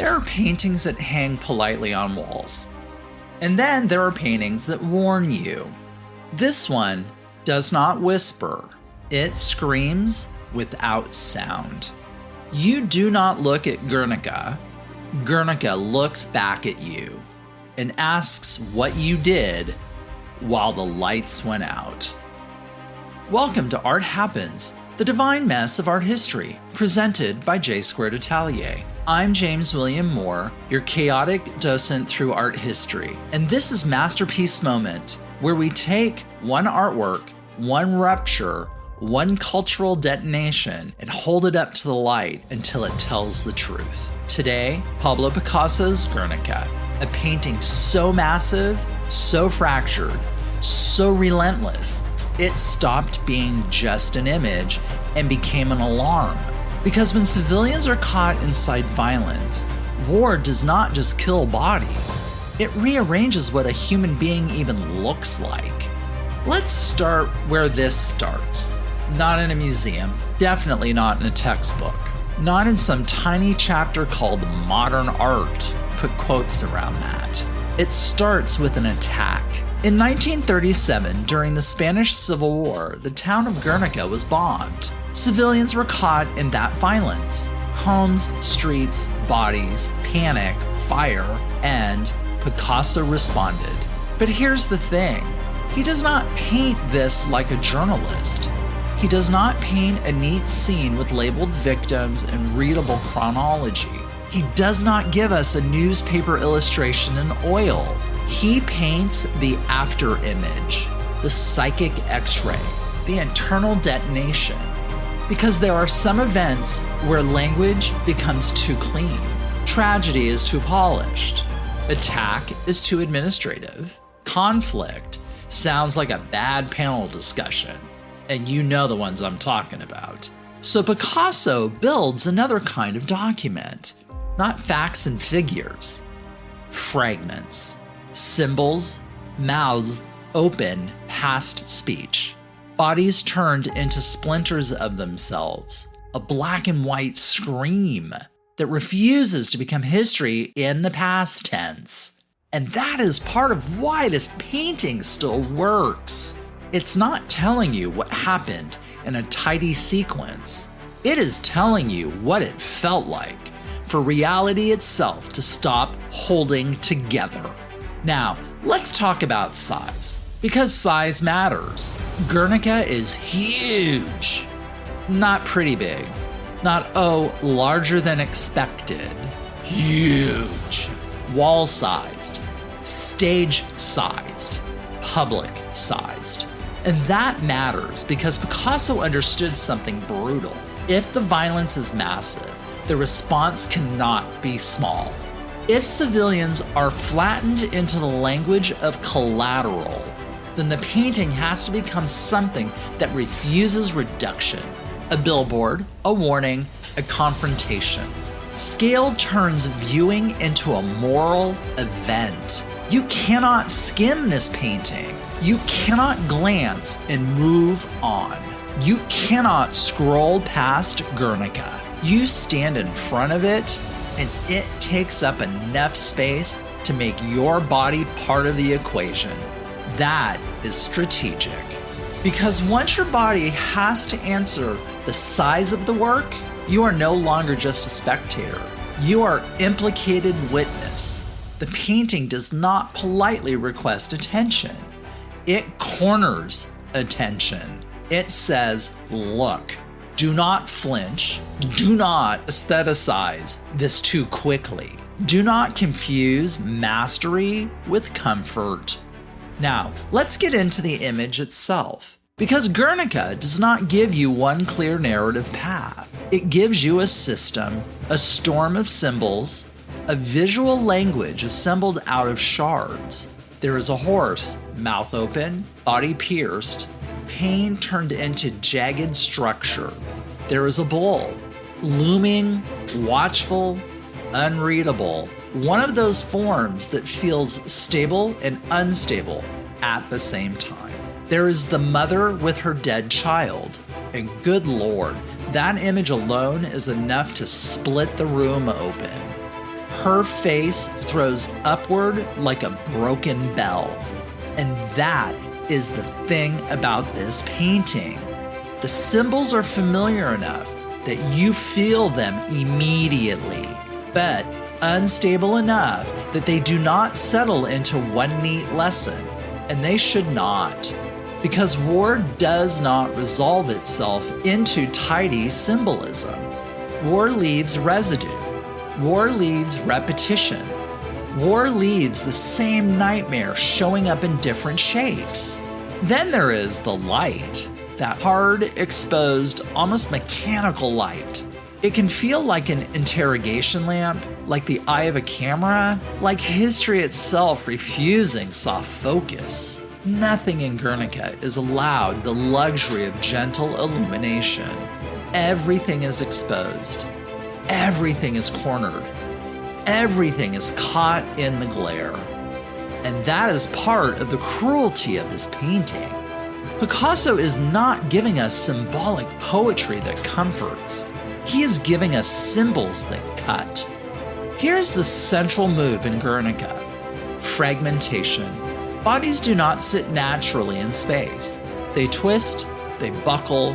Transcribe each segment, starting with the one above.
There are paintings that hang politely on walls. And then there are paintings that warn you. This one does not whisper. It screams without sound. You do not look at Guernica. Guernica looks back at you and asks what you did while the lights went out. Welcome to Art Happens, the divine mess of art history, presented by J Squared Atelier. I'm James William Moore, your chaotic docent through art history, and this is Masterpiece Moment, where we take one artwork, one rupture, one cultural detonation, and hold it up to the light until it tells the truth. Today, Pablo Picasso's Guernica, a painting so massive, so fractured, so relentless, it stopped being just an image and became an alarm. Because when civilians are caught inside violence, war does not just kill bodies, it rearranges what a human being even looks like. Let's start where this starts. Not in a museum, definitely not in a textbook, not in some tiny chapter called modern art. Put quotes around that. It starts with an attack. In 1937, during the Spanish Civil War, the town of Guernica was bombed. Civilians were caught in that violence. Homes, streets, bodies, panic, fire, and Picasso responded. But here's the thing. He does not paint this like a journalist. He does not paint a neat scene with labeled victims and readable chronology. He does not give us a newspaper illustration in oil. He paints the afterimage, the psychic x-ray, the internal detonation. Because there are some events where language becomes too clean, tragedy is too polished, attack is too administrative, conflict sounds like a bad panel discussion, and you know the ones I'm talking about. So Picasso builds another kind of document, not facts and figures, fragments, symbols, mouths open past speech. Bodies turned into splinters of themselves, a black and white scream that refuses to become history in the past tense. And that is part of why this painting still works. It's not telling you what happened in a tidy sequence. It is telling you what it felt like for reality itself to stop holding together. Now, let's talk about size. Because size matters. Guernica is huge. Not pretty big. Not, larger than expected. Huge. Wall-sized. Stage-sized. Public-sized. And that matters because Picasso understood something brutal. If the violence is massive, the response cannot be small. If civilians are flattened into the language of collateral, then the painting has to become something that refuses reduction. A billboard, a warning, a confrontation. Scale turns viewing into a moral event. You cannot skim this painting. You cannot glance and move on. You cannot scroll past Guernica. You stand in front of it, and it takes up enough space to make your body part of the equation. That is strategic. Because once your body has to answer the size of the work, you are no longer just a spectator. You are implicated witness. The painting does not politely request attention. It corners attention. It says, look, do not flinch. Do not aestheticize this too quickly. Do not confuse mastery with comfort. Now, let's get into the image itself. Because Guernica does not give you one clear narrative path. It gives you a system, a storm of symbols, a visual language assembled out of shards. There is a horse, mouth open, body pierced, pain turned into jagged structure. There is a bull, looming, watchful, unreadable. One of those forms that feels stable and unstable at the same time. There is the mother with her dead child. And good Lord, that image alone is enough to split the room open. Her face throws upward like a broken bell. And that is the thing about this painting. The symbols are familiar enough that you feel them immediately, but unstable enough that they do not settle into one neat lesson, and they should not, because war does not resolve itself into tidy symbolism. War leaves residue. War leaves repetition. War leaves the same nightmare showing up in different shapes. Then there is the light, that hard, exposed, almost mechanical light. It can feel like an interrogation lamp, like the eye of a camera, like history itself refusing soft focus. Nothing in Guernica is allowed the luxury of gentle illumination. Everything is exposed. Everything is cornered. Everything is caught in the glare. And that is part of the cruelty of this painting. Picasso is not giving us symbolic poetry that comforts. He is giving us symbols that cut. Here's the central move in Guernica: fragmentation. Bodies do not sit naturally in space. They twist, they buckle,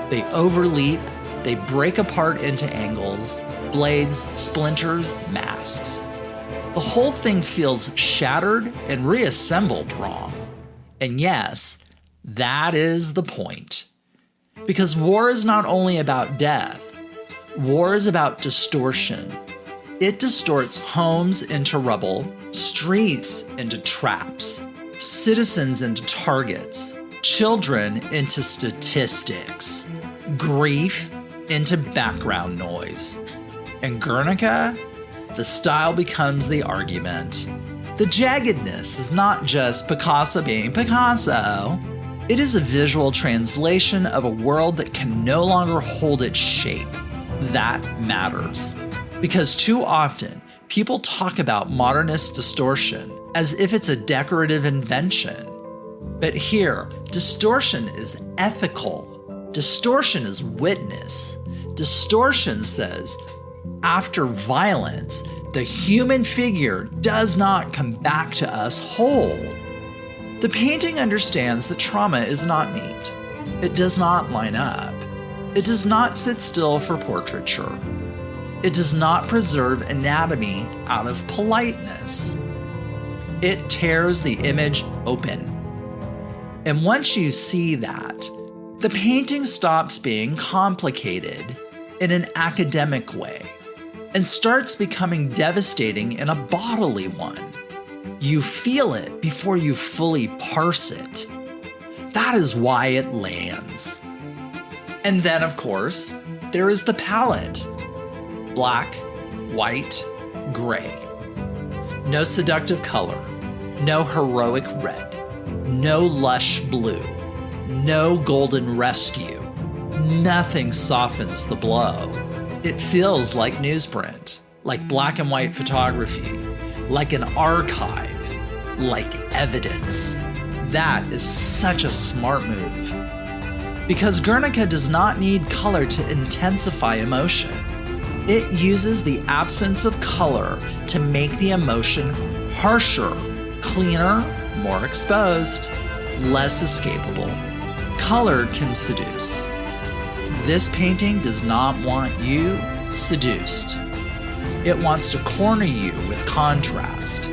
they overleap, they break apart into angles, blades, splinters, masks. The whole thing feels shattered and reassembled wrong. And yes, that is the point. Because war is not only about death, war is about distortion. It distorts homes into rubble, streets into traps, citizens into targets, children into statistics, grief into background noise. In Guernica, the style becomes the argument. The jaggedness is not just Picasso being Picasso. It is a visual translation of a world that can no longer hold its shape. That matters. Because too often, people talk about modernist distortion as if it's a decorative invention. But here, distortion is ethical. Distortion is witness. Distortion says, after violence, the human figure does not come back to us whole. The painting understands that trauma is not neat. It does not line up. It does not sit still for portraiture. It does not preserve anatomy out of politeness. It tears the image open. And once you see that, the painting stops being complicated in an academic way and starts becoming devastating in a bodily one. You feel it before you fully parse it. That is why it lands. And then, of course, there is the palette. Black, white, gray. No seductive color. No heroic red. No lush blue. No golden rescue. Nothing softens the blow. It feels like newsprint, like black and white photography, like an archive, like evidence. That is such a smart move. Because Guernica does not need color to intensify emotion. It uses the absence of color to make the emotion harsher, cleaner, more exposed, less escapable. Color can seduce. This painting does not want you seduced. It wants to corner you with contrast.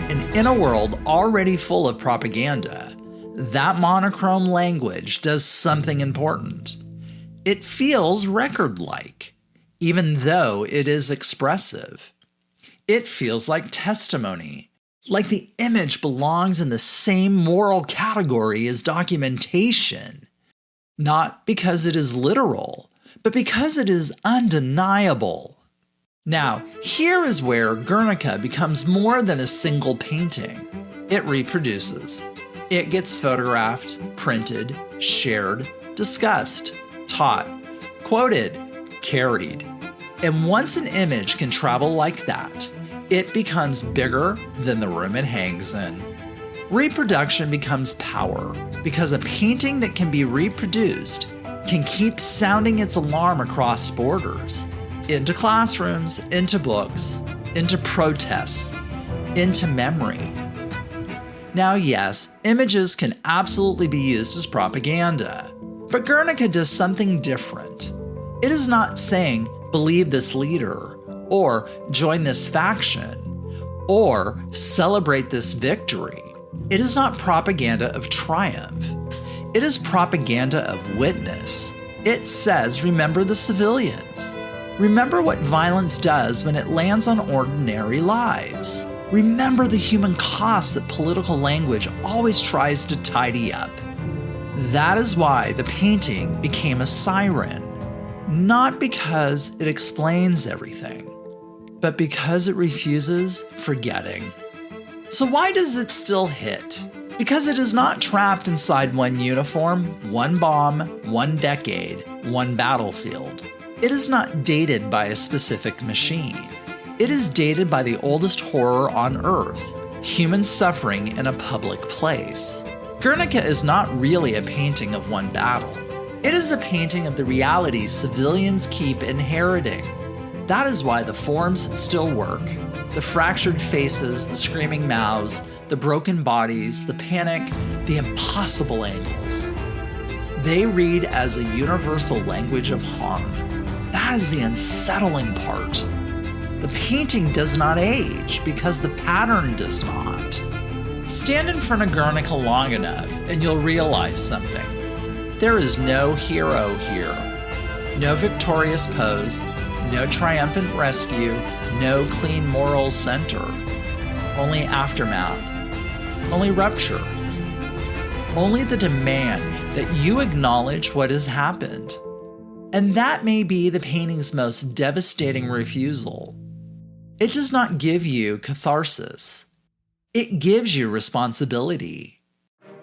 And in a world already full of propaganda, that monochrome language does something important. It feels record-like, even though it is expressive. It feels like testimony, like the image belongs in the same moral category as documentation. Not because it is literal, but because it is undeniable. Now, here is where Guernica becomes more than a single painting. It reproduces. It gets photographed, printed, shared, discussed, taught, quoted, carried. And once an image can travel like that, it becomes bigger than the room it hangs in. Reproduction becomes power because a painting that can be reproduced can keep sounding its alarm across borders, into classrooms, into books, into protests, into memory. Now, yes, images can absolutely be used as propaganda, but Guernica does something different. It is not saying, believe this leader, or join this faction, or celebrate this victory. It is not propaganda of triumph. It is propaganda of witness. It says, remember the civilians. Remember what violence does when it lands on ordinary lives. Remember the human cost that political language always tries to tidy up. That is why the painting became a siren. Not because it explains everything, but because it refuses forgetting. So why does it still hit? Because it is not trapped inside one uniform, one bomb, one decade, one battlefield. It is not dated by a specific machine. It is dated by the oldest horror on Earth, human suffering in a public place. Guernica is not really a painting of one battle. It is a painting of the realities civilians keep inheriting. That is why the forms still work. The fractured faces, the screaming mouths, the broken bodies, the panic, the impossible angles. They read as a universal language of harm. That is the unsettling part. The painting does not age because the pattern does not. Stand in front of Guernica long enough and you'll realize something. There is no hero here. No victorious pose, no triumphant rescue, no clean moral center. Only aftermath. Only rupture. Only the demand that you acknowledge what has happened. And that may be the painting's most devastating refusal. It does not give you catharsis. It gives you responsibility.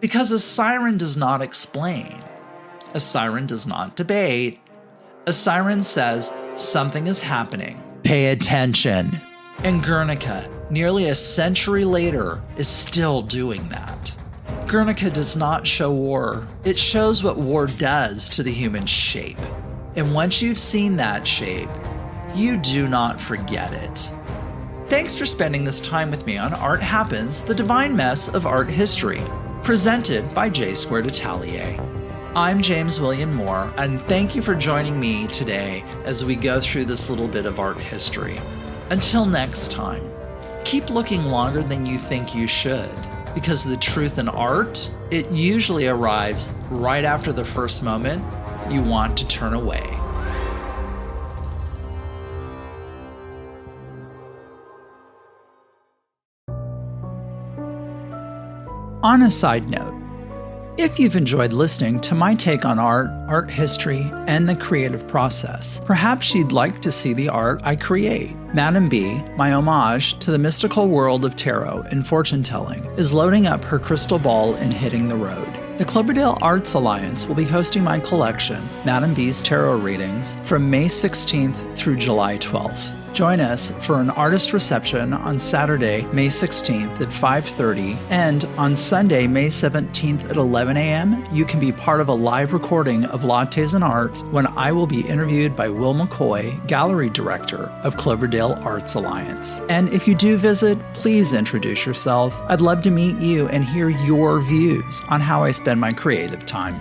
Because a siren does not explain. A siren does not debate. A siren says something is happening. Pay attention. And Guernica, nearly a century later, is still doing that. Guernica does not show war. It shows what war does to the human shape. And once you've seen that shape, you do not forget it. Thanks for spending this time with me on Art Happens, the Divine Mess of Art History, presented by J Squared Atelier. I'm James William Moore, and thank you for joining me today as we go through this little bit of art history. Until next time, keep looking longer than you think you should, because the truth in art, it usually arrives right after the first moment you want to turn away. On a side note, if you've enjoyed listening to my take on art, art history, and the creative process, perhaps you'd like to see the art I create. Madame B, my homage to the mystical world of tarot and fortune telling, is loading up her crystal ball and hitting the road. The Cloverdale Arts Alliance will be hosting my collection, Madame B's Tarot Readings, from May 16th through July 12th. Join us for an artist reception on Saturday, May 16th at 5:30, and on Sunday, May 17th at 11 a.m., you can be part of a live recording of Lattes and Art when I will be interviewed by Will McCoy, Gallery Director of Cloverdale Arts Alliance. And if you do visit, please introduce yourself. I'd love to meet you and hear your views on how I spend my creative time.